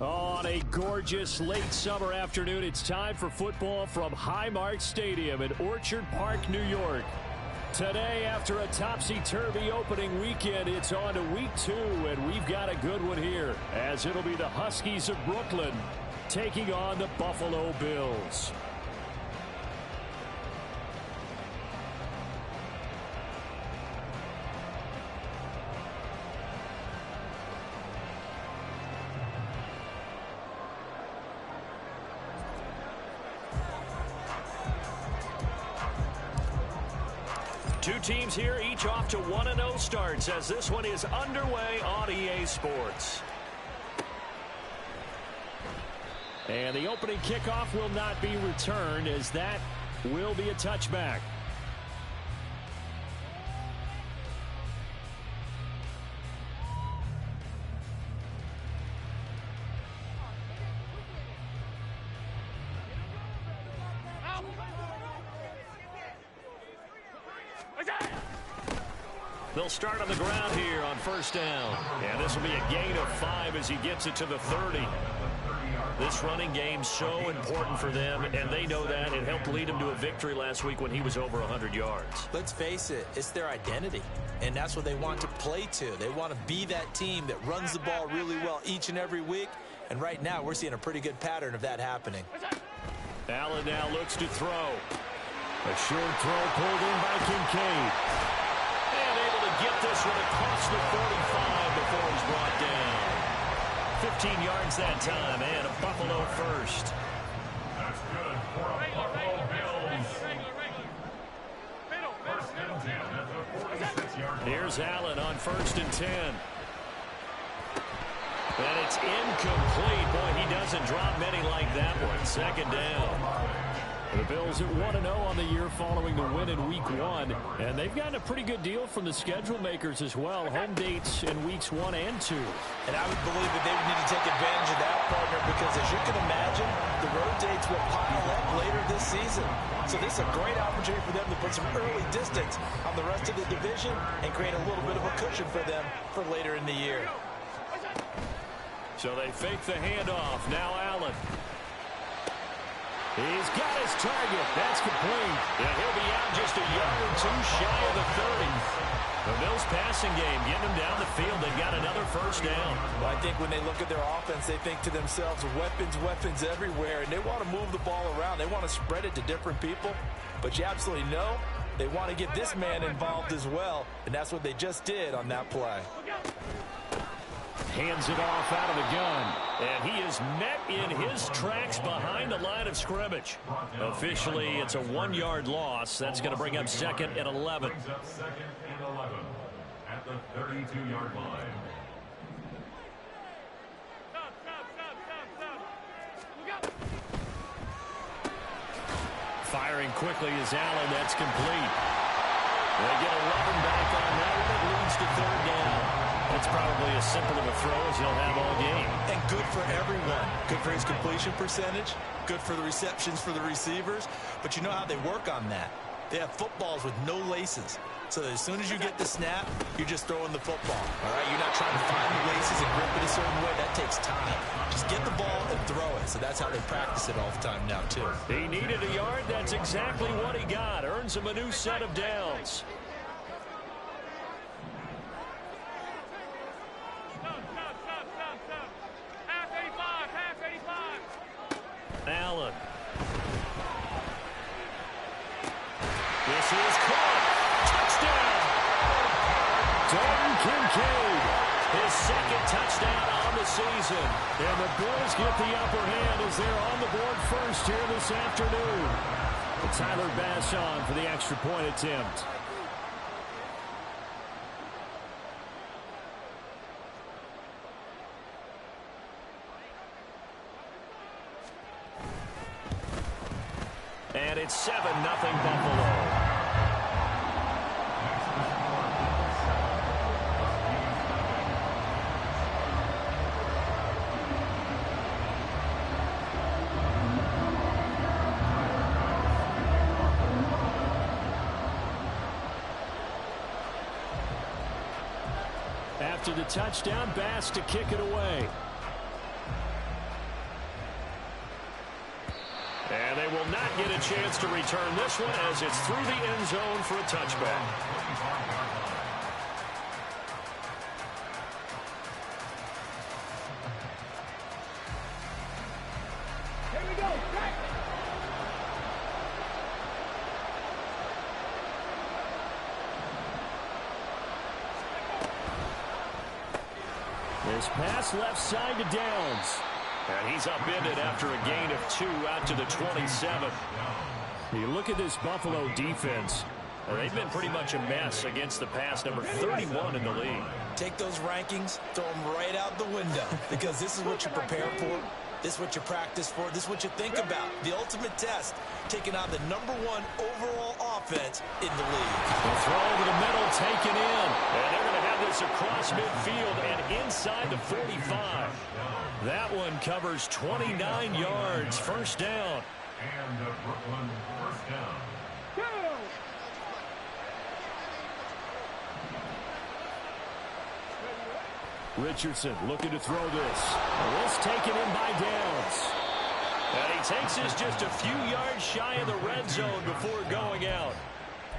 On a gorgeous late summer afternoon, it's time for football from Highmark Stadium in Orchard Park, New York. Today, after a topsy-turvy opening weekend, it's on to week 2, and we've got a good one here, as it'll be the Huskies of Brooklyn taking on the Buffalo Bills. Two teams here, each off to 1-0 starts as this one is underway on EA Sports. And the opening kickoff will not be returned, as that will be a touchback. They'll start on the ground here on first down. And this will be a gain of 5 as he gets it to the 30. This running game so important for them, and they know that. It helped lead him to a victory last week when he was over 100 yards. Let's face it, it's their identity, and that's what they want to play to. They want to be that team that runs the ball really well each and every week, and right now we're seeing a pretty good pattern of that happening. Allen now looks to throw. A short throw pulled in by Kincaid. And able to get this one across the 45 before he's brought down. 15 yards that time, and a Buffalo first. That's good for a Buffalo Bills. First and 10 at the 46-yard line. Here's Allen on first and 10. And it's incomplete. Boy, he doesn't drop many like that one. Second down. The Bills at 1-0 on the year following the win in Week 1. And they've gotten a pretty good deal from the schedule makers as well. Home dates in Weeks 1 and 2. And I would believe that they would need to take advantage of that, partner, because as you can imagine, the road dates will pile up later this season. So this is a great opportunity for them to put some early distance on the rest of the division and create a little bit of a cushion for them for later in the year. So they fake the handoff. Now Allen. He's got his target. That's complete. And he'll be out just a yard or two shy of the 30. The Bills passing game getting them down the field. They've got another first down. Well, I think when they look at their offense, they think to themselves, weapons, weapons everywhere. And they want to move the ball around. They want to spread it to different people. But you absolutely know they want to get this man involved as well. And that's what they just did on that play. Hands it off out of the gun. And he is met in his tracks behind the line of scrimmage. Officially, it's a 1-yard loss. That's going to bring up second and 11. Brings up second and 11 at the 32-yard line. Firing quickly is Allen. That's complete. They get 11 back on that one. It leads to third down. That's probably as simple of a throw as he'll have all game. And good for everyone. Good for his completion percentage. Good for the receptions for the receivers. But you know how they work on that. They have footballs with no laces. So that as soon as you get the snap, you're just throwing the football. All right? You're not trying to find the laces and grip it a certain way. That takes time. Just get the ball and throw it. So that's how they practice it all the time now, too. He needed a yard. That's exactly what he got. Earns him a new set of downs. Allen. This is caught. Touchdown. Dalton Kincaid. His second touchdown on the season. And the Bills get the upper hand as they're on the board first here this afternoon. Tyler Bass on for the extra point attempt. And it's 7-0 Buffalo. After the touchdown, Bass to kick it away. And they will not get a chance to return this one as it's through the end zone for a touchback. Here we go. This pass left side to Downs. And he's upended after a gain of 2 out to the 27. You look at this Buffalo defense. They've been pretty much a mess against the pass, number 31 in the league. Take those rankings, throw them right out the window, because this is what you prepare for. This is what you practice for. This is what you think about. The ultimate test, taking on the number 1 overall offense in the league. The throw over the middle, taken in. And they're going to have this across midfield and inside the 45. That one covers 29 yards. First down. And the Brooklyn first down. Richardson looking to throw this. This taken in by Downs. And he takes this just a few yards shy of the red zone before going out.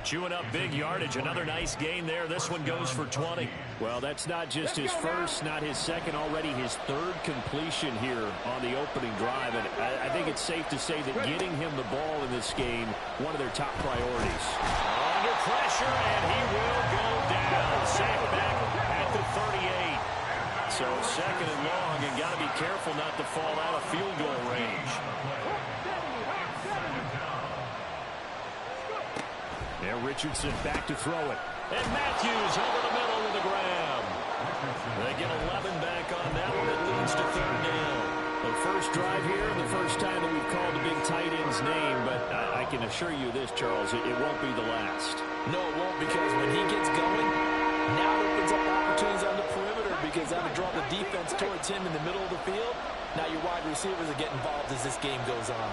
Chewing up big yardage. Another nice gain there. This one goes for 20. Well, that's not just his first, not his second, already his third completion here on the opening drive. And I think it's safe to say that getting him the ball in this game, one of their top priorities. Under pressure, and he will go down. Sacked back at the 38. So second and long, and got to be careful not to fall out of field goal range. There, Richardson back to throw it. And Matthews over the middle with a grab. They get 11 back on that one. It leads to third down. The first drive here and the first time that we've called the big tight end's name, but I can assure you this, Charles, it won't be the last. No, it won't, because when he gets going, now it opens up opportunities on the perimeter, because that'll draw the defense towards him in the middle of the field. Now your wide receivers will get involved as this game goes on.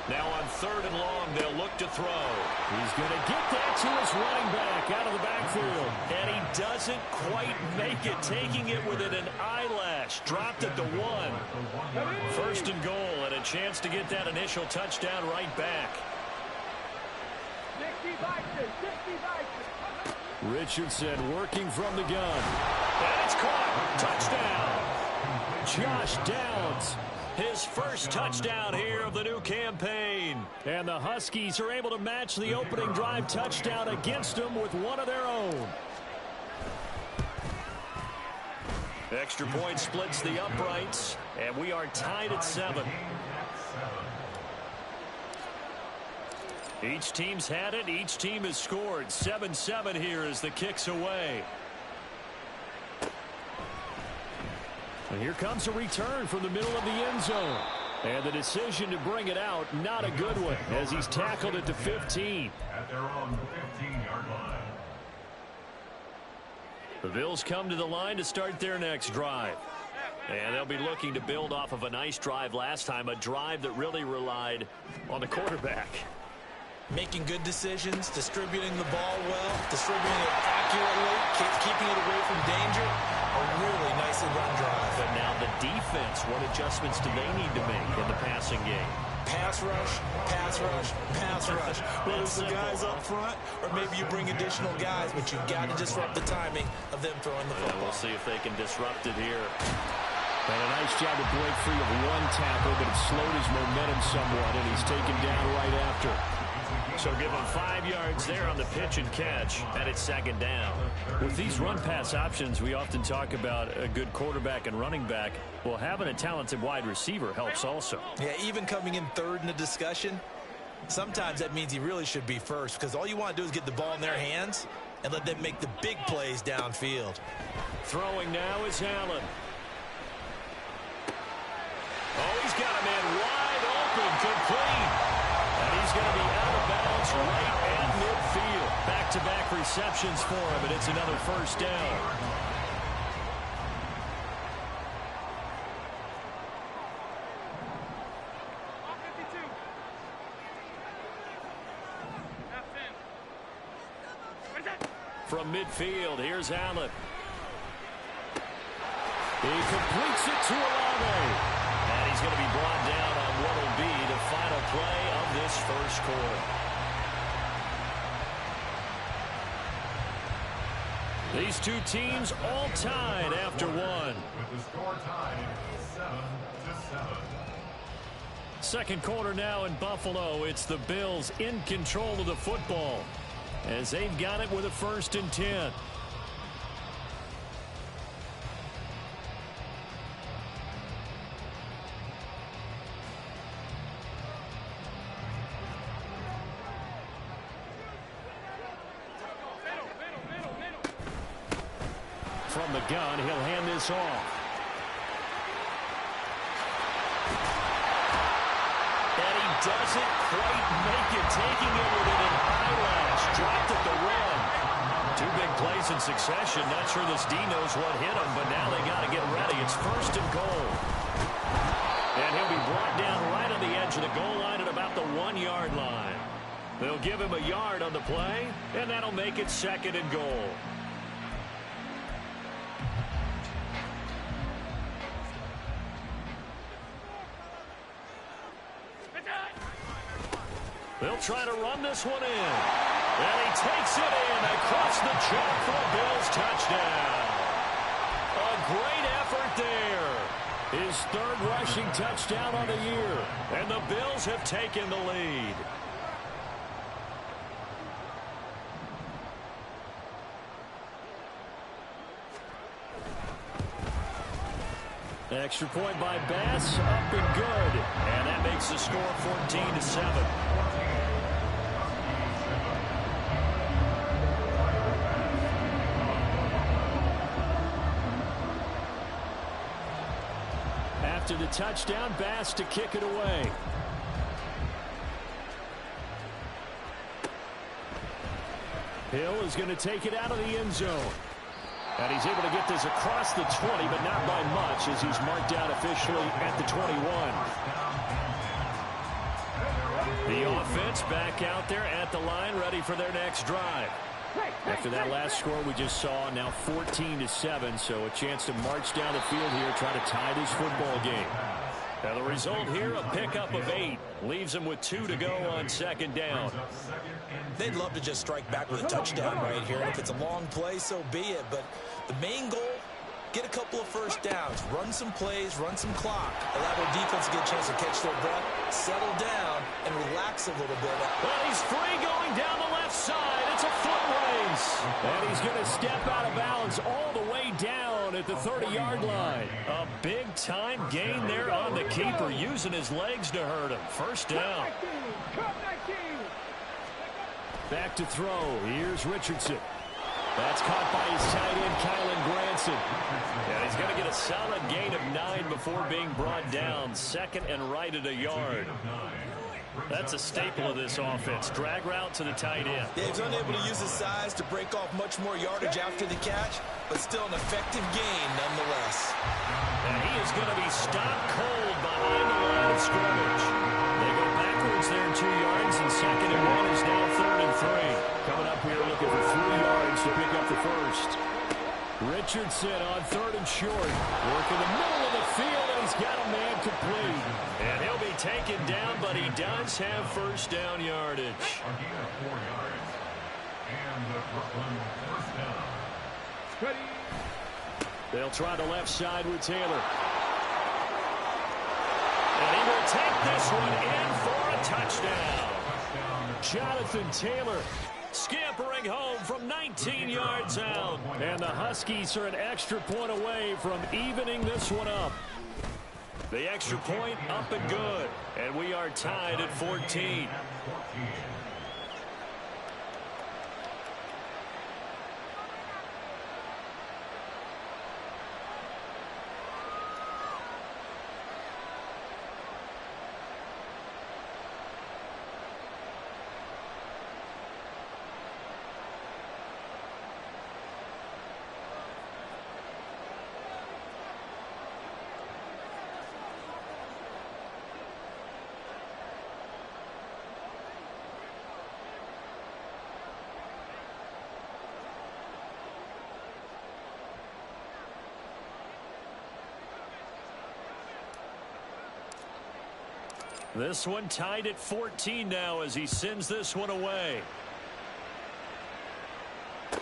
Now on third and long, they'll look to throw. He's going to get that to his running back out of the backfield. And he doesn't quite make it, taking it within an eyelash. Dropped at the 1. First and goal, and a chance to get that initial touchdown right back. Richardson working from the gun. And it's caught. Touchdown. Josh Downs. His first touchdown here of the new campaign. And the Huskies are able to match the opening drive touchdown against them with one of their own. Extra point splits the uprights, and we are tied at 7. Each team's had it. Each team has scored. 7-7 here as the kick's away. And here comes a return from the middle of the end zone. And the decision to bring it out, not a good one, as he's tackled at the 15. At their own 15-yard line. The Bills come to the line to start their next drive. And they'll be looking to build off of a nice drive last time, a drive that really relied on the quarterback. Making good decisions, distributing the ball well, distributing it accurately, keeping it away from danger. A really nicely run drive. But now the defense, what adjustments do they need to make in the passing game? Pass rush, pass rush, pass rush. Whether it's the guys up front, or maybe you bring additional guys, but you've got to disrupt the timing of them throwing the football. We'll see if they can disrupt it here. And a nice job to break free of one tackle, but it slowed his momentum somewhat, and he's taken down right after. So give him 5 yards there on the pitch and catch, and it's second down. With these run-pass options, we often talk about a good quarterback and running back. Well, having a talented wide receiver helps also. Yeah, even coming in third in the discussion, sometimes that means he really should be first, because all you want to do is get the ball in their hands and let them make the big plays downfield. Throwing now is Allen. Oh, he's got a man wide open, complete. And he's going to be out of bounds right at midfield. Back-to-back receptions for him, and it's another first down. From midfield, here's Allen. He completes it to Olave. he's going to be brought down on what will be the final play of this first quarter. These two teams all tied after one. With the score tied 7-7. Second quarter now in Buffalo. It's the Bills in control of the football as they've got it with a 1st and 10. From the gun, he'll hand this off. And he doesn't quite make it, taking it within an eyelash. Dropped at the run. 2 big plays in succession. Not sure this D knows what hit him, but now they got to get ready. It's 1st and goal. And he'll be brought down right on the edge of the goal line at about the 1-yard line. They'll give him a yard on the play, and that'll make it 2nd and goal. They'll try to run this one in. And he takes it in across the chalk for a Bills touchdown. A great effort there. His 3rd rushing touchdown on the year. And the Bills have taken the lead. Extra point by Bass, up and good. And that makes the score 14-7. After the touchdown, Bass to kick it away. Hill is going to take it out of the end zone. And he's able to get this across the 20, but not by much as he's marked out officially at the 21. The offense back out there at the line, ready for their next drive. After that last score we just saw, now 14-7, so a chance to march down the field here, try to tie this football game. Now the result here, a pickup of 8. Leaves them with 2 to go on 2nd down. They'd love to just strike back with a touchdown right here. And if it's a long play, so be it. But the main goal, get a couple of 1st downs. Run some plays, run some clock. Allow their defense to get a chance to catch their breath, settle down, and relax a little bit. Well, he's free going down the left side. It's a foot race. And he's going to step out of bounds all the way down at the 30-yard line. A big-time gain there on the keeper, using his legs to hurt him. 1st down. Back to throw. Here's Richardson. That's caught by his tight end, Kylan Granson. And he's going to get a solid gain of 9 before being brought down. 2nd and right at a yard. That's a staple of this offense. Drag route to the tight end. Yeah, he's unable to use his size to break off much more yardage after the catch, but still an effective gain nonetheless. And he is going to be stopped cold behind the line of scrimmage. They go backwards there 2 yards, and 2nd and 1 is now 3rd and 3. Coming up here looking for 3 yards to pick up the 1st. Richardson on 3rd and short. Working the middle of the field, and he's got a man complete. And he'll be taken down, but he does have 1st down yardage. Again, 4 yards. And the Brooklyn 1st down. Ready. They'll try the left side with Taylor. And he will take this one in for a touchdown. Jonathan Taylor scampering home from 19 yards out. And the Huskies are an extra point away from evening this one up. The extra point up and good. And we are tied at 14. This one tied at 14 now as he sends this one away.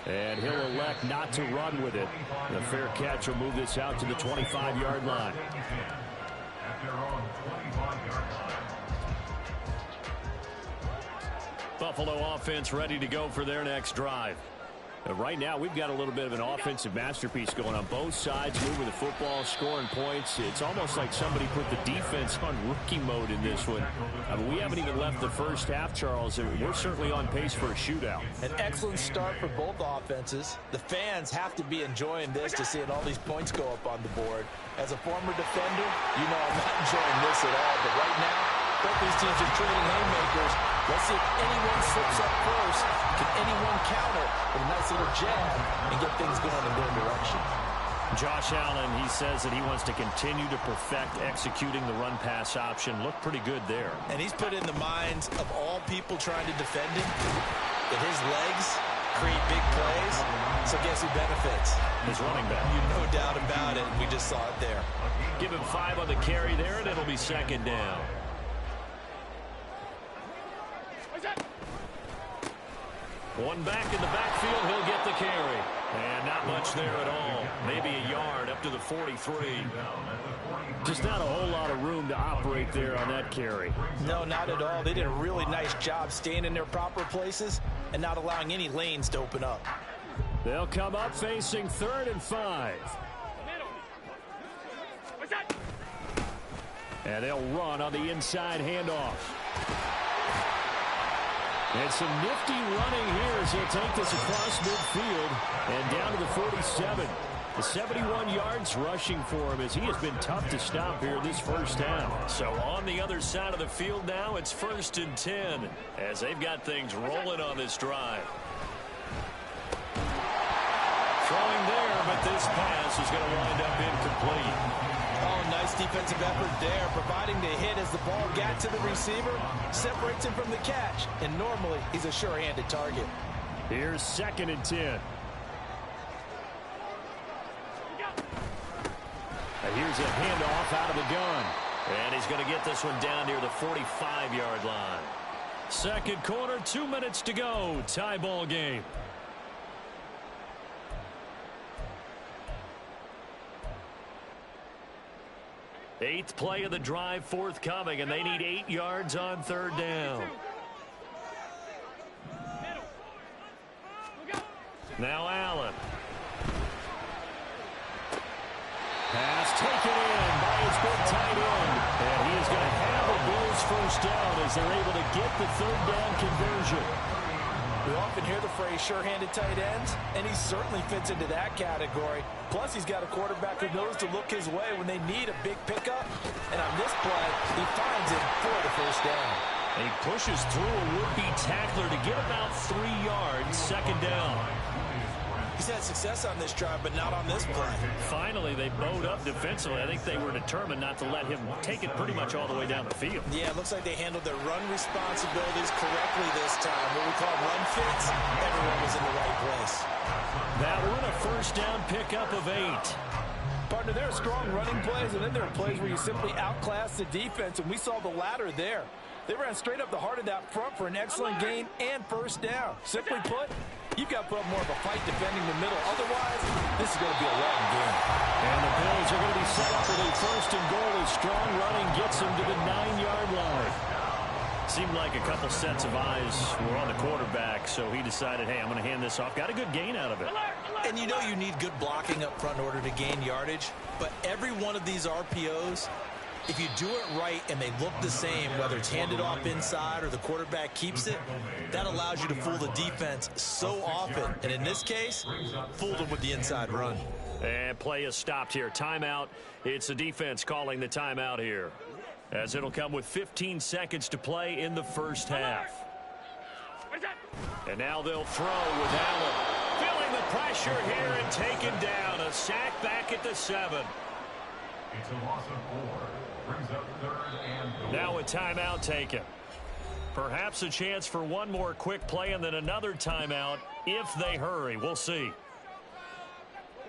And he'll elect not to run with it. The fair catch will move this out to the 25-yard line. Buffalo offense ready to go for their next drive. Right now, we've got a little bit of an offensive masterpiece going on both sides, moving the football, scoring points. It's almost like somebody put the defense on rookie mode in this one. I mean, we haven't even left the first half, Charles, and we're certainly on pace for a shootout. An excellent start for both offenses. The fans have to be enjoying this to seeing all these points go up on the board. As a former defender, you know I'm not enjoying this at all, but right now, both these teams are trading haymakers. Let's see if anyone slips up first. Can anyone counter with a nice little jab and get things going in their direction? Josh Allen, he says that he wants to continue to perfect executing the run-pass option. Looked pretty good there. And he's put in the minds of all people trying to defend him that his legs create big plays. So guess who benefits? His running back. No doubt about it. We just saw it there. Give him 5 on the carry there, and it'll be second down. One back in the backfield, he'll get the carry. And not much there at all. Maybe a yard up to the 43. Just not a whole lot of room to operate there on that carry. No, not at all. They did a really nice job staying in their proper places and not allowing any lanes to open up. They'll come up facing 3rd and 5. And they'll run on the inside handoff. And some nifty running here as he'll take this across midfield and down to the 47. The 71 yards rushing for him as he has been tough to stop here this first half. So on the other side of the field now, it's 1st and 10 as they've got things rolling on this drive. Throwing there, but this pass is going to wind up incomplete. Oh, nice defensive effort there, providing the hit as the ball got to the receiver, separates him from the catch, and normally he's a sure-handed target. Here's 2nd and 10. And here's a handoff out of the gun. And he's going to get this one down near the 45-yard line. Second quarter, 2 minutes to go. Tie ball game. Eighth play of the drive forthcoming, and they need 8 yards on 3rd down. Now Allen. Pass taken in by his big tight end. And he is going to have the Bills first down as they're able to get the 3rd down conversion. We often hear the phrase sure-handed tight ends, and he certainly fits into that category. Plus, he's got a quarterback who knows to look his way when they need a big pickup. And on this play, he finds it for the first down. And he pushes through a would-be tackler to get about 3 yards, 2nd down. He's had success on this drive, but not on this play. Finally, they bowed up defensively. I think they were determined not to let him take it pretty much all the way down the field. Yeah, it looks like they handled their run responsibilities correctly this time. What we call run fits, everyone was in the right place. That one, a first down pickup of 8. Partner, there are strong running plays, and then there are plays where you simply outclass the defense, and we saw the latter there. They ran straight up the heart of that front for an excellent gain and first down. Simply put, you've got to put up more of a fight defending the middle. Otherwise, this is going to be a long game. And the Bills are going to be set up with a 1st and goal as strong running gets them to the 9-yard line. Seemed like a couple sets of eyes were on the quarterback, so he decided, hey, I'm going to hand this off. Got a good gain out of it. And you know you need good blocking up front in order to gain yardage, but every one of these RPOs, if you do it right and they look the same, whether it's handed off inside or the quarterback keeps it, that allows you to fool the defense so often. And in this case, fooled them with the inside run. And play is stopped here. Timeout. It's the defense calling the timeout here, as it'll come with 15 seconds to play in the first half. And now they'll throw with Allen. Feeling the pressure here and taken down. A sack back at the 7. It's a loss of 4. Brings up 3rd and goal. Now a timeout taken. Perhaps a chance for one more quick play and then another timeout if they hurry. We'll see.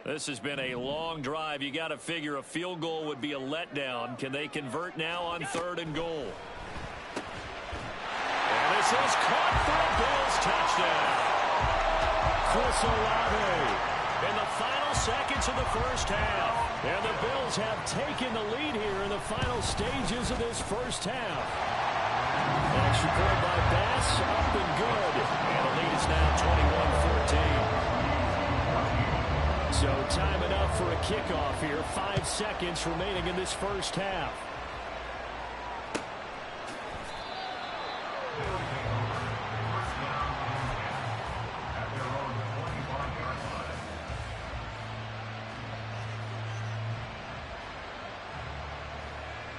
This has been a long drive. You got to figure a field goal would be a letdown. Can they convert now on 3rd and goal? is caught for a Bills touchdown. Chris Olave in the final seconds of the first half. And the Bills have taken the lead here in the final stages of this first half. An extra point by Bass, up and good. And the lead is now 21-14. So time enough for a kickoff here. 5 seconds remaining in this first half.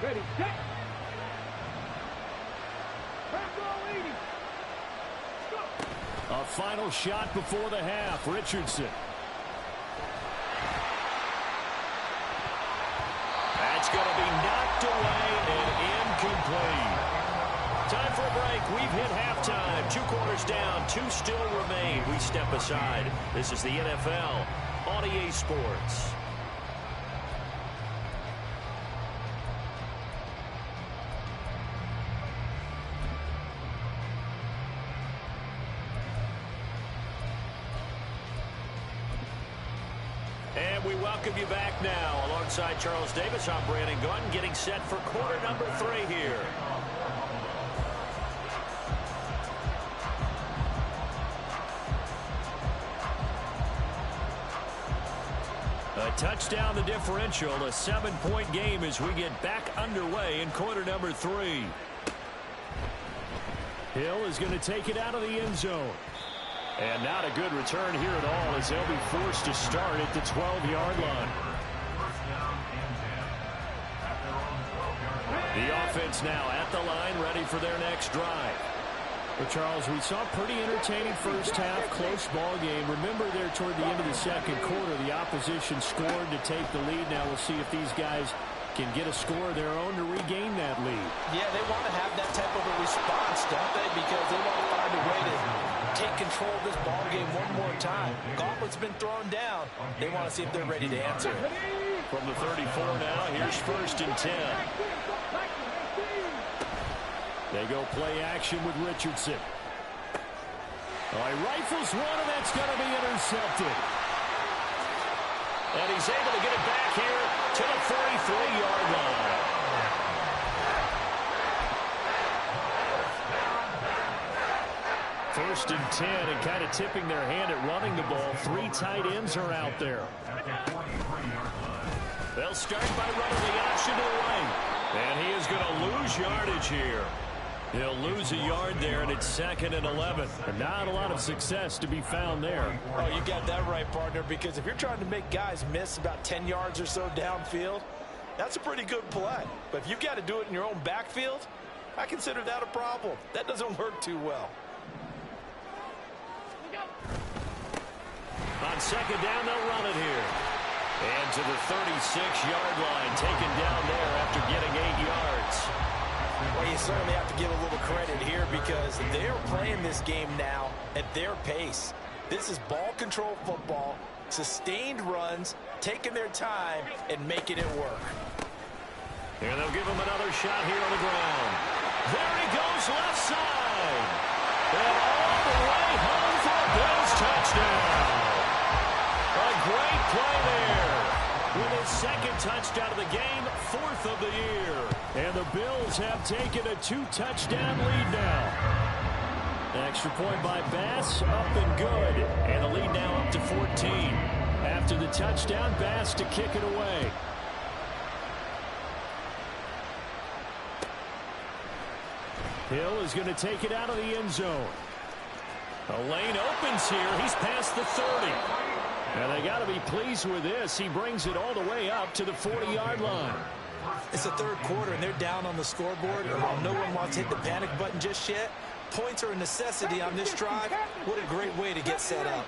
Ready, set. Back row 80. Go. A final shot before the half. Richardson. That's going to be knocked away and incomplete. Time for a break. We've hit halftime. 2 quarters down. 2 still remain. We step aside. This is the NFL on EA Sports. And we welcome you back now. Alongside Charles Davis, I'm Brandon Gunn, getting set for quarter number 3 here. A touchdown the differential, a 7-point game as we get back underway in quarter number 3. Hill is going to take it out of the end zone. And not a good return here at all as they'll be forced to start at the 12-yard line. The offense now at the line, ready for their next drive. Well, Charles, we saw a pretty entertaining first half, close ball game. Remember there toward the end of the second quarter, the opposition scored to take the lead. Now we'll see if these guys can get a score of their own to regain that lead. Yeah, they want to have that type of a response, don't they? Because they want to find a way to take control of this ball game one more time. Gauntlet's been thrown down. They want to see if they're ready to answer it. From the 34 now, here's 1st and 10. They go play action with Richardson. All right, rifles one, and that's going to be intercepted. And he's able to get it back here to the 43-yard line. First and 10, and kind of tipping their hand at running the ball. 3 tight ends are out there. They'll start by running the option to the right. And he is going to lose yardage here. He'll lose a yard there, and it's 2nd and 11. And not a lot of success to be found there. Oh, you got that right, partner, because if you're trying to make guys miss about 10 yards or so downfield, that's a pretty good play. But if you've got to do it in your own backfield, I consider that a problem. That doesn't work too well. On 2nd down, they'll run it here. And to the 36-yard line, taken down there after getting 8 yards. Well, you certainly have to give a little credit here because they're playing this game now at their pace. This is ball control football, sustained runs, taking their time, and making it work. And they'll give him another shot here on the ground. There he goes, left side. And all the way home for a Bills touchdown. A great play there. With his 2nd touchdown of the game, 4th of the year. And the Bills have taken a 2-touchdown lead now. An extra point by Bass, up and good. And the lead now up to 14. After the touchdown, Bass to kick it away. Hill is going to take it out of the end zone. A lane opens here. He's past the 30. And they got to be pleased with this. He brings it all the way up to the 40-yard line. It's the 3rd quarter, and they're down on the scoreboard. And while no one wants to hit the panic button just yet, points are a necessity on this drive. What a great way to get set up.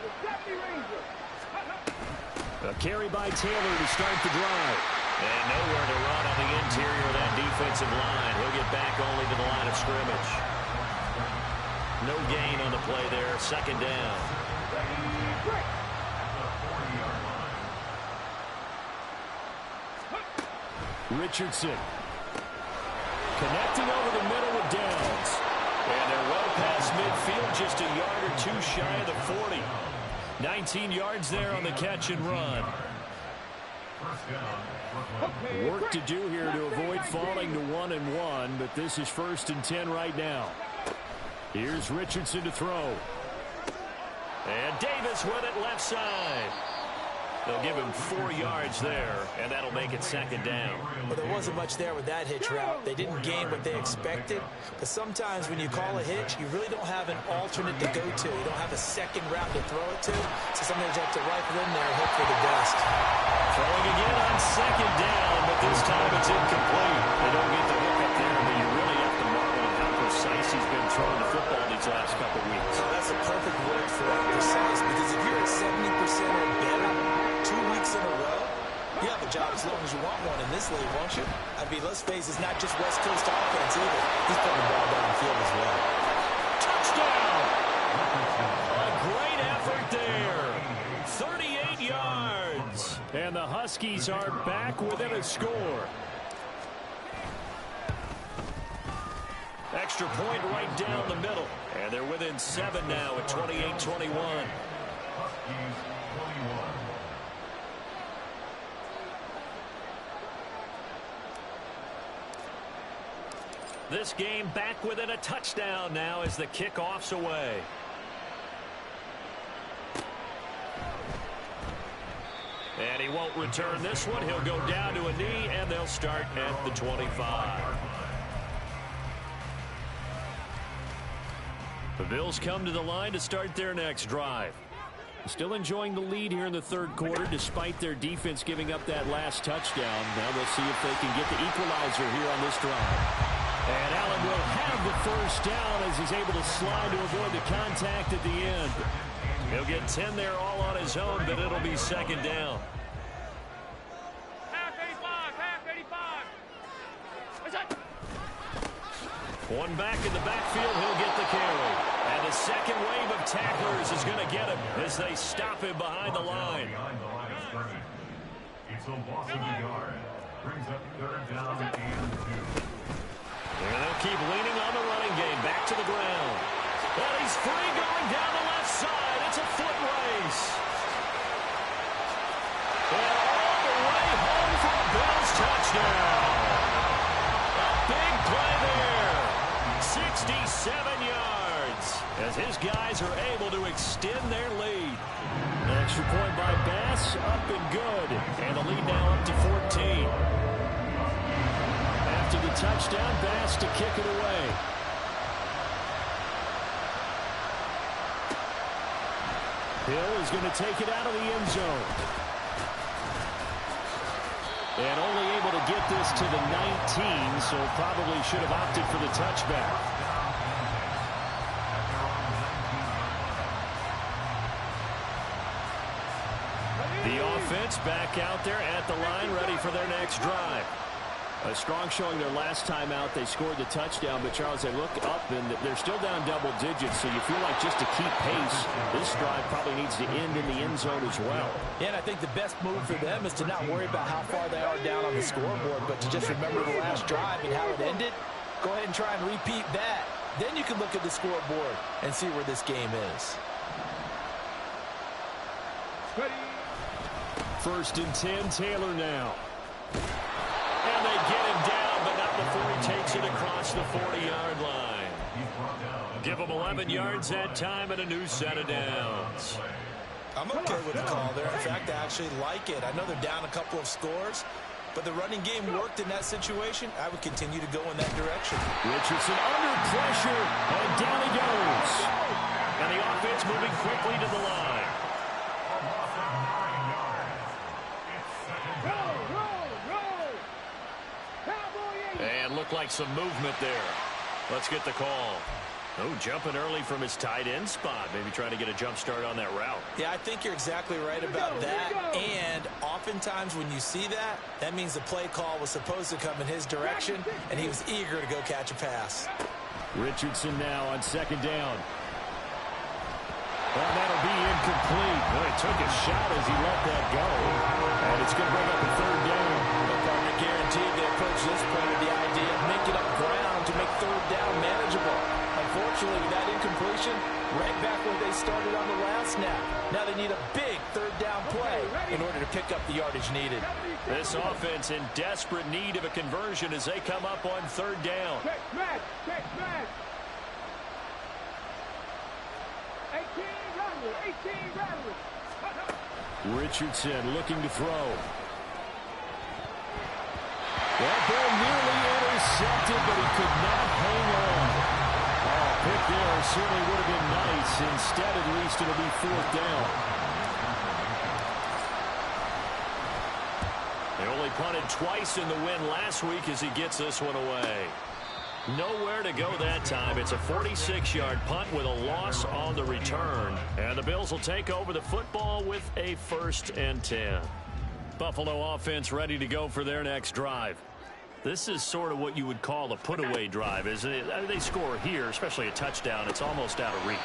A carry by Taylor to start the drive. And nowhere to run on the interior of that defensive line. He'll get back only to the line of scrimmage. No gain on the play there. 2nd down. Richardson connecting over the middle with Downs. And they're well past just a yard or two shy of the 40. 19 yards there on the catch and run. Work to do here to avoid falling to 1-1, but this is 1st and 10 right now. Here's Richardson to throw. And Davis with it left side. They'll give him 4 yards there, and that'll make it 2nd down. Well, there wasn't much there with that hitch route. They didn't gain what they expected. But sometimes when you call a hitch, you really don't have an alternate to go to. You don't have a second route to throw it to. So sometimes you have to rifle in there and hope for the best. Throwing again on 2nd down, but this time it's incomplete. They don't get the hook up there, but you really have to marvel at how precise he's been throwing the football these last couple weeks. So that's a perfect word for it, precise, because if you're at 70% or better 2 weeks in a row, you have a job as long as you want one in this league, won't you? I mean, let's face it, it's not just West Coast offense either. He's putting the ball downfield as well. Touchdown! A great effort there. 38 yards. And the Huskies are back within a score. Extra point right down the middle. And they're within 7 now at 28-21. This game back within a touchdown now as the kickoff's away. And he won't return this one. He'll go down to a knee, and they'll start at the 25. The Bills come to the line to start their next drive. Still enjoying the lead here in the 3rd quarter despite their defense giving up that last touchdown. Now we'll see if they can get the equalizer here on this drive. And Allen will have the 1st down as he's able to slide to avoid the contact at the end. He'll get 10 there all on his own, but it'll be 2nd down. Half 85, half 85. What's that? One back in the backfield, he'll get the carry. And the second wave of tacklers is going to get him as they stop him behind the line. It's a loss of a yard. Brings up 3rd down and 2. And they'll keep leaning on the running game. Back to the ground. And he's free going down the left side. It's a foot race. And all the way home for a Bills touchdown. A big play there. 67 yards. As his guys are able to extend their lead. Extra point by Bass. Up and good. And the lead now up to 14. To the touchdown, Bass to kick it away. Hill is going to take it out of the end zone. And only able to get this to the 19, so probably should have opted for the touchback. The offense back out there at the line, ready for their next drive. A strong showing their last time out. They scored the touchdown, but Charles, they look up and they're still down double digits, so you feel like just to keep pace, this drive probably needs to end in the end zone as well. Yeah, and I think the best move for them is to not worry about how far they are down on the scoreboard, but to just remember the last drive and how it ended. Go ahead and try and repeat that. Then you can look at the scoreboard and see where this game is. 1st and 10, Taylor now. And they get him down, but not before he takes it across the 40-yard line. Give him 11 yards that time and a new set of downs. I'm okay with the call there. In fact, I actually like it. I know they're down a couple of scores, but the running game worked in that situation. I would continue to go in that direction. Richardson under pressure, and down he goes. And the offense moving quickly to the line. And looked like some movement there. Let's get the call. Oh, jumping early from his tight end spot. Maybe trying to get a jump start on that route. Yeah, I think you're exactly right about that. And oftentimes when you see that, that means the play call was supposed to come in his direction, and he was eager to go catch a pass. Richardson now on 2nd down. Well, that'll be incomplete. Well, he took a shot as he let that go. And it's going to bring up a 3rd down. I guarantee they approach this point with the idea of making up ground to make 3rd down manageable. Unfortunately, with that incompletion, right back where they started on the last snap. Now they need a big third down play in order to pick up the yardage needed. This offense in desperate need of a conversion as they come up on third down. 18 Richardson looking to throw. That ball nearly intercepted, but he could not hang on. Oh, pick there certainly would have been nice. Instead, at least, it'll be fourth down. They only punted twice in the win last week as he gets this one away. Nowhere to go that time. It's a 46-yard punt with a loss on the return. And the Bills will take over the football with a 1st and 10. Buffalo offense ready to go for their next drive. This is sort of what you would call a put-away drive, isn't it? I mean, they score here, especially a touchdown. It's almost out of reach.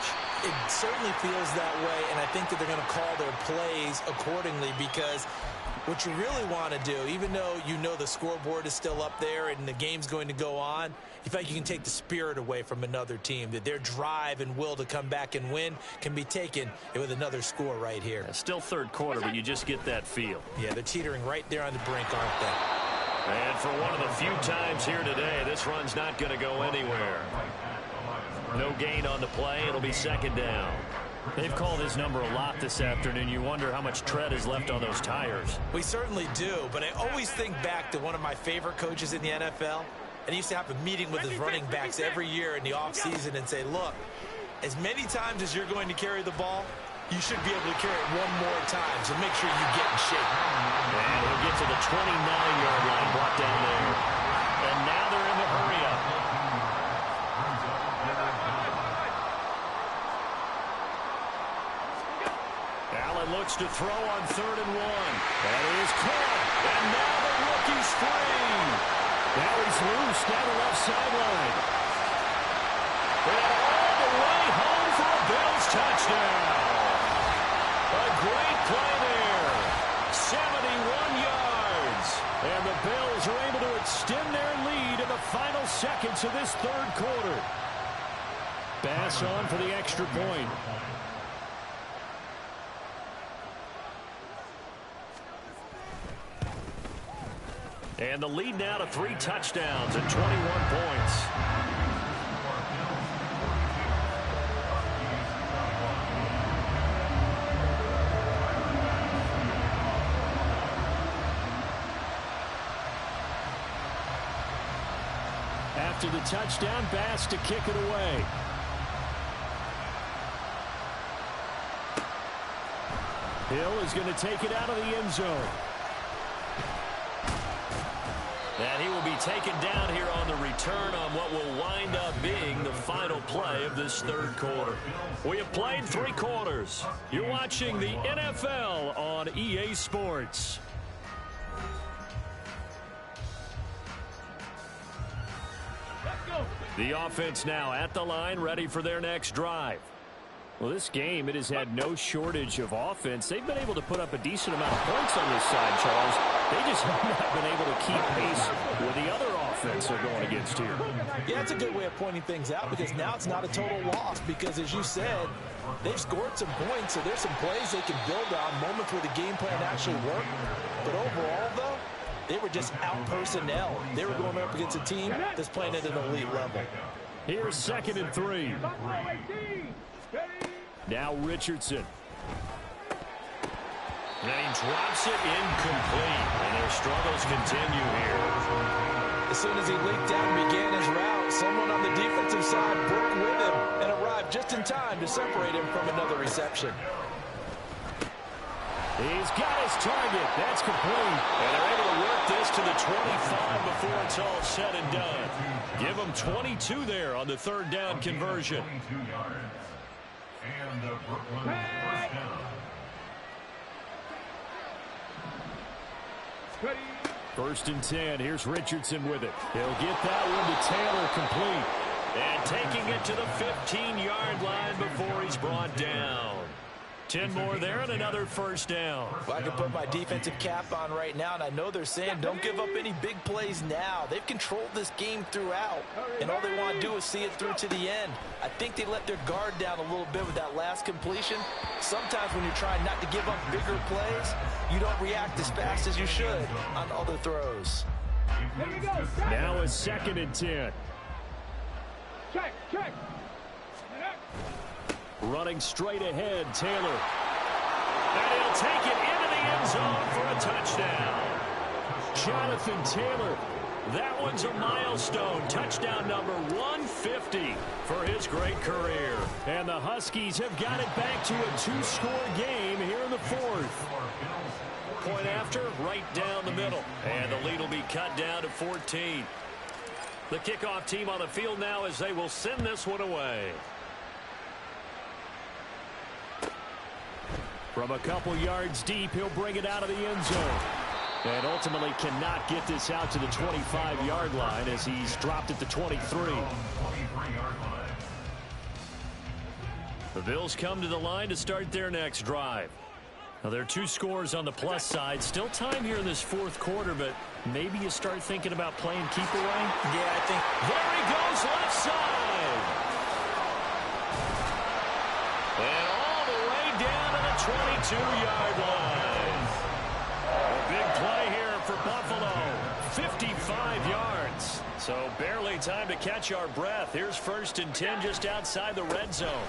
It certainly feels that way, and I think that they're going to call their plays accordingly because what you really want to do, even though you know the scoreboard is still up there and the game's going to go on, you feel like you can take the spirit away from another team, that their drive and will to come back and win can be taken with another score right here. Still third quarter, but you just get that feel. Yeah, they're teetering right there on the brink, aren't they? And for one of the few times here today, this run's not going to go anywhere. No gain on the play. It'll be 2nd down. They've called his number a lot this afternoon. You wonder how much tread is left on those tires. We certainly do, but I always think back to one of my favorite coaches in the NFL, and he used to have a meeting with his running backs every year in the offseason and say, look, as many times as you're going to carry the ball, you should be able to carry it one more time, so make sure you get in shape. And he'll get to the 29-yard line, brought down there. And now they're in the hurry-up. Allen looks to throw on 3rd and 1. That is caught. And now the rookie's free. Now he's loose down the left sideline. And all the way home for a Bills touchdown. A great play there. 71 yards. And the Bills are able to extend their lead in the final seconds of this 3rd quarter. Bass on for the extra point. And the lead now to 3 touchdowns and 21 points. After the touchdown, Bass to kick it away. Hill is going to take it out of the end zone. And he will be taken down here on the return on what will wind up being the final play of this 3rd quarter. We have played 3 quarters. You're watching the NFL on EA Sports. The offense now at the line, ready for their next drive. Well, this game, it has had no shortage of offense. They've been able to put up a decent amount of points on this side, Charles. They just have not been able to keep pace with the other offense they're going against here. Yeah, it's a good way of pointing things out because now it's not a total loss because, as you said, they've scored some points, so there's some plays they can build on, moments where the game plan actually worked. But overall, though, they were just out-personnel. They were going up against a team that's playing at an elite level. Here's 2nd and 3. Now Richardson. And he drops it incomplete. And their struggles continue here. As soon as he leaked out and began his route, someone on the defensive side broke with him and arrived just in time to separate him from another reception. He's got his target. That's complete. And they're able to work this to the 25 before it's all said and done. Give them 22 there on the 3rd down conversion. And the Brooklyn 1st down. 1st and 10. Here's Richardson with it. He'll get that one to Taylor, complete. And taking it to the 15-yard line before he's brought down. 10 more there and another first down. Well, I can put my defensive cap on right now, and I know they're saying don't give up any big plays now. They've controlled this game throughout, and all they want to do is see it through to the end. I think they let their guard down a little bit with that last completion. Sometimes when you're trying not to give up bigger plays, you don't react as fast as you should on other throws. Now a 2nd and 10. Check. Running straight ahead, Taylor. And he'll take it into the end zone for a touchdown. Jonathan Taylor. That one's a milestone. Touchdown number 150 for his great career. And the Huskies have got it back to a 2-score game here in the 4th. Point after, right down the middle. And the lead will be cut down to 14. The kickoff team on the field now as they will send this one away. From a couple yards deep, he'll bring it out of the end zone. And ultimately cannot get this out to the 25-yard line as he's dropped at the 23. The Bills come to the line to start their next drive. Now, there are 2 scores on the plus side. Still time here in this 4th quarter, but maybe you start thinking about playing keep away. Yeah, I think. There he goes, left side. And all the way down to the 22-yard line. A big play here for Buffalo. 55 yards. So barely time to catch our breath. Here's 1st and 10 just outside the red zone.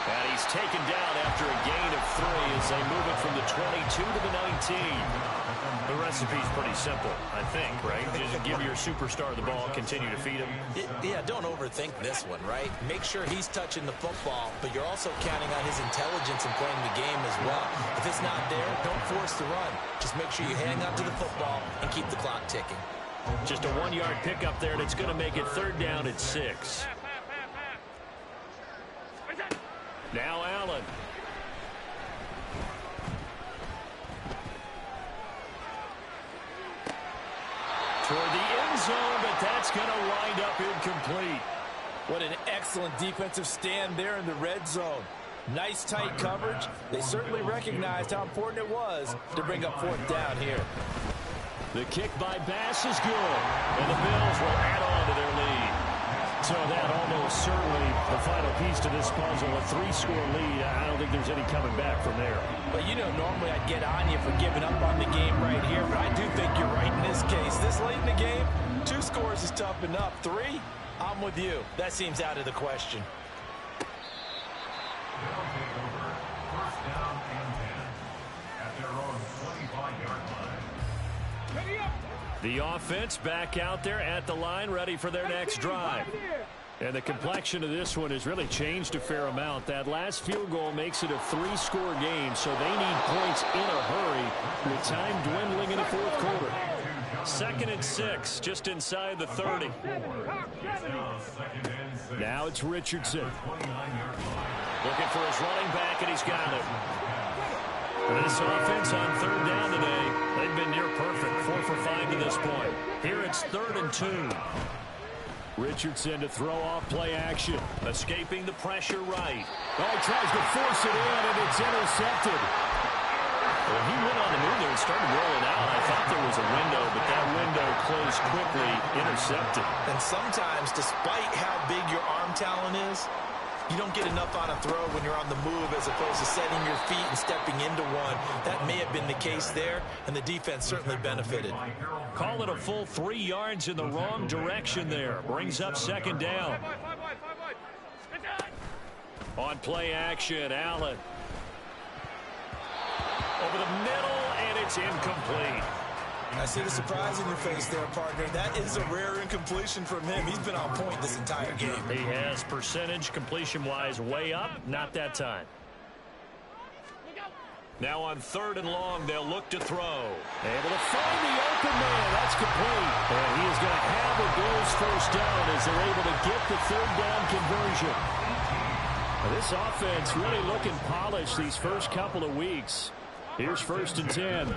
And he's taken down after a gain of 3 as they move it from the 22 to the 19. The recipe's pretty simple, I think, right? Just give your superstar the ball, continue to feed him. Yeah, don't overthink this one, right? Make sure he's touching the football, but you're also counting on his intelligence in playing the game as well. If it's not there, don't force the run. Just make sure you hang on to the football and keep the clock ticking. Just a 1-yard pickup there, and it's going to make it 3rd down at 6. Now Allen. Toward the end zone, but that's going to wind up incomplete. What an excellent defensive stand there in the red zone. Nice tight coverage. They certainly recognized how important it was to bring up 4th down here. The kick by Bass is good, and the Bills will add on to their lead. So that almost certainly the final piece to this puzzle, a 3-score lead. I don't think there's any coming back from there. But, you know, normally I'd get on you for giving up on the game right here, but I do think you're right in this case. This late in the game, 2 scores is tough enough. 3, I'm with you. That seems out of the question. They'll take over 1st down and 10 at their own 25-yard line. Ready up. The offense back out there at the line, ready for their next drive. And the complexion of this one has really changed a fair amount. That last field goal makes it a 3-score game, so they need points in a hurry with time dwindling in the 4th quarter. 2nd and 6, just inside the 30. Now it's Richardson. Looking for his running back, and he's got it. This offense on 3rd down today, they've been near perfect, 4 for 5 to this point. Here it's 3rd and 2. Richardson to throw off play action. Escaping the pressure right. Oh, he tries to force it in, and it's intercepted. Well, he went on the move there and started rolling out. I thought there was a window, but that window closed quickly, intercepted. And sometimes, despite how big your arm talent is, you don't get enough on a throw when you're on the move as opposed to setting your feet and stepping into one. That may have been the case there, and the defense certainly benefited. Call it a full 3 yards in the wrong direction there. Brings up 2nd down. On play action, Allen. Over the middle, and it's incomplete. I see the surprise in your face there, partner. That is a rare incompletion from him. He's been on point this entire game. He has percentage completion-wise way up. Not that time. Now on 3rd and long, they'll look to throw. Able to find the open man. That's complete. And he is going to have the Bills 1st down as they're able to get the 3rd down conversion. Now, this offense really looking polished these first couple of weeks. Here's 1st and 10.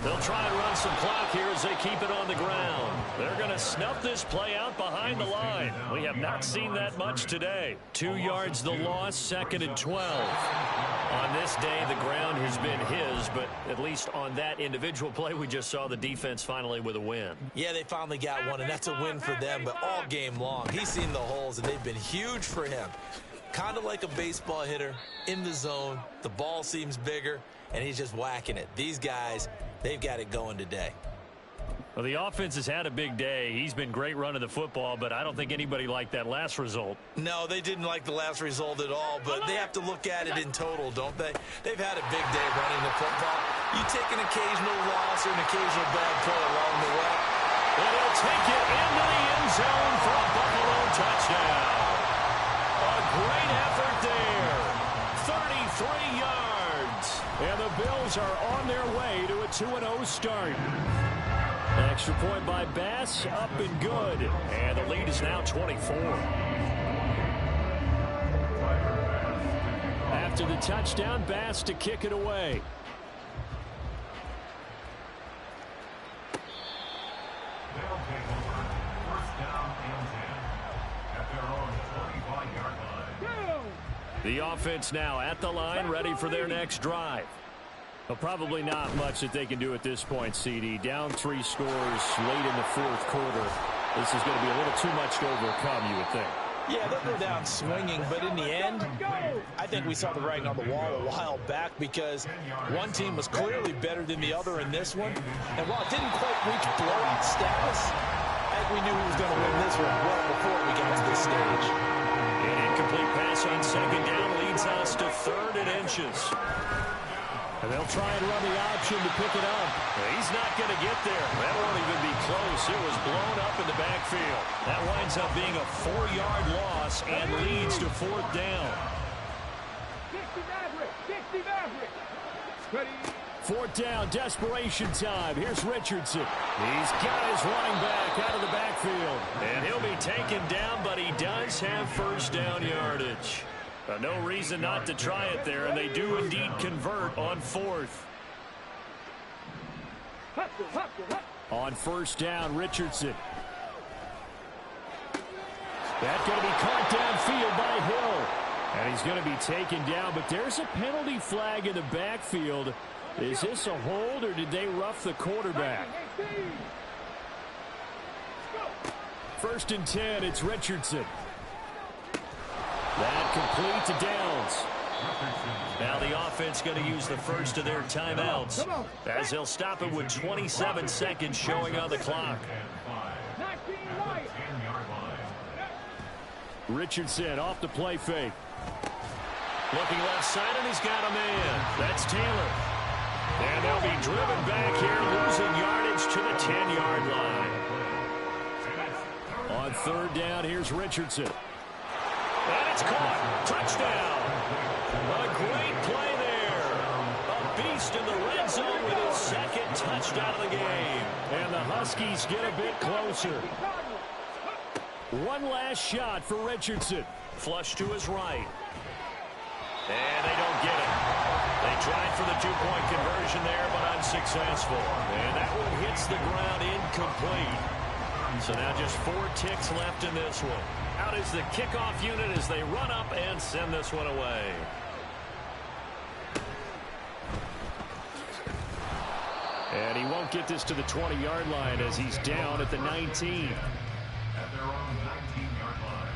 They'll try and run some clock here as they keep it on the ground. They're going to snuff this play out behind the line. We have not seen that much today. 2 yards the loss, 2nd and 12. On this day, the ground has been his, but at least on that individual play, we just saw the defense finally with a win. Yeah, they finally got one, and that's a win for them, but all game long, he's seen the holes, and they've been huge for him. Kind of like a baseball hitter in the zone. The ball seems bigger, and he's just whacking it. These guys, they've got it going today. Well, the offense has had a big day. He's been great running the football, but I don't think anybody liked that last result. No, they didn't like the last result at all, but they have to look at it in total, don't they? They've had a big day running the football. You take an occasional loss or an occasional bad play along the way. And he'll take it into the end zone for a Buffalo touchdown. A great effort there. 33 yards. And the Bills are on their way to a 2-0 start. Extra point by Bass, up and good. And the lead is now 24. After the touchdown, Bass to kick it away. They'll take over 1st down and 10 at their own 25-yard line. The offense now at the line, ready for their next drive. Well, probably not much that they can do at this point, CD. Down 3 scores late in the 4th quarter. This is going to be a little too much to overcome, you would think. Yeah, they'll go down swinging, but in the end, I think we saw the writing on the wall a while back because one team was clearly better than the other in this one. And while it didn't quite reach blowout status, I think we knew who was going to win this one well before we got to this stage. An incomplete pass on 2nd down leads us to 3rd and inches. And they'll try and run the option to pick it up. He's not going to get there. That won't even be close. It was blown up in the backfield. That winds up being a 4-yard loss and leads to 4th down. 4th down, desperation time. Here's Richardson. He's got his running back out of the backfield. And he'll be taken down, but he does have 1st down yardage. No reason not to try it there, and they do indeed convert on 4th. On 1st down, Richardson. That's going to be caught downfield by Hill. And he's going to be taken down, but there's a penalty flag in the backfield. Is this a hold, or did they rough the quarterback? 1st and 10, it's Richardson. That complete to Downs. Now the offense going to use the first of their timeouts as they'll stop it with 27 seconds showing on the clock. Richardson off the play fake. Looking left side, and he's got a man. That's Taylor. And they'll be driven back here, losing yardage to the 10-yard line. On 3rd down, here's Richardson. And it's caught. Touchdown. A great play there. A beast in the red zone with his 2nd touchdown of the game. And the Huskies get a bit closer. One last shot for Richardson. Flush to his right. And they don't get it. They tried for the 2-point conversion there, but unsuccessful. And that one hits the ground incomplete. So now just 4 ticks left in this one. Out is the kickoff unit as they run up and send this one away. And he won't get this to the 20-yard line as he's down at the 19. At their own 19-yard line.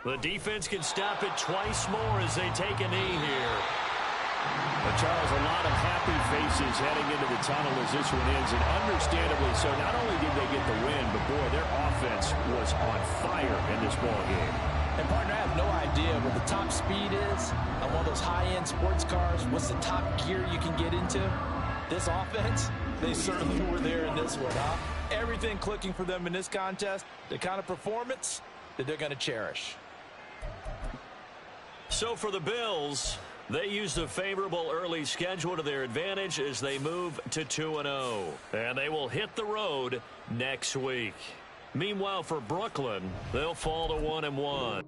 The defense can stop it twice more as they take a knee here. But Charles, a lot of happy faces heading into the tunnel as this one ends, and understandably so. Not only did they get the win, but boy, their offense was on fire in this ball game. And partner, I have no idea what the top speed is on one of those high-end sports cars. What's the top gear you can get into? This offense, they certainly were there in this one, huh? Everything clicking for them in this contest, the kind of performance that they're going to cherish. So for the Bills, they used a favorable early schedule to their advantage as they move to 2-0. And they will hit the road next week. Meanwhile, for Brooklyn, they'll fall to 1-1.